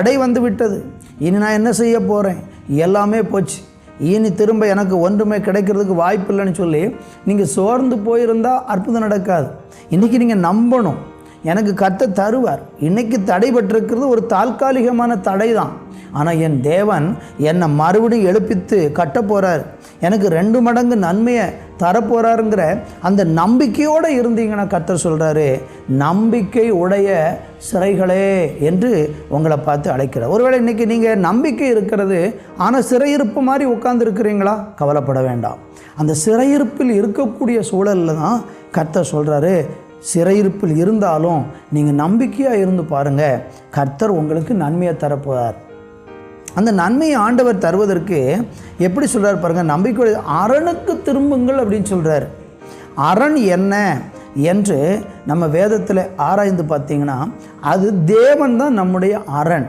தடை வந்து விட்டது, இனி நான் என்ன செய்ய போகிறேன், எல்லாமே போச்சு, இனி திரும்ப எனக்கு ஒன்றுமே கிடைக்கிறதுக்கு வாய்ப்பு இல்லைன்னு சொல்லி நீங்கள் சோர்ந்து போயிருந்தால் அற்புதம் நடக்காது. இன்றைக்கி நீங்கள் நம்பணும், எனக்கு கர்த்தர் தருவார். இன்றைக்கி தடைபட்டிருக்கிறது ஒரு தற்காலிகமான தடை தான். ஆனால் என் தேவன் என்னை மறுபடியும் எழுப்பித்து கட்ட போகிறார், எனக்கு 2 மடங்கு நன்மையை தரப்போகிறாருங்கிற அந்த நம்பிக்கையோடு இருந்தீங்கன்னா கர்த்தர் சொல்கிறாரு, நம்பிக்கை உடைய சிறைகளே என்று உங்களை பார்த்து அழைக்கிறார். ஒருவேளை இன்றைக்கி நீங்கள் நம்பிக்கை இருக்கிறது, ஆனால் சிறையிருப்பு மாதிரி உட்கார்ந்துருக்கிறீங்களா? கவலைப்பட வேண்டாம். அந்த சிறையிருப்பில் இருக்கக்கூடிய சூழலில் தான் கர்த்தர் சொல்கிறாரு, சிறையிருப்பில் இருந்தாலும் நீங்கள் நம்பிக்கையாக இருந்து பாருங்கள், கர்த்தர் உங்களுக்கு நன்மையை தரப்போகிறார். அந்த நன்மையை ஆண்டவர் தருவதற்கு எப்படி சொல்கிறார் பாருங்கள், நம்பிக்கை அரணுக்கு திரும்புங்கள் அப்படின்னு சொல்கிறார். அரண் என்ன என்று நம்ம வேதத்தில் ஆராய்ந்து பார்த்தீங்கன்னா அது தேவன் தான் நம்முடைய அரண்.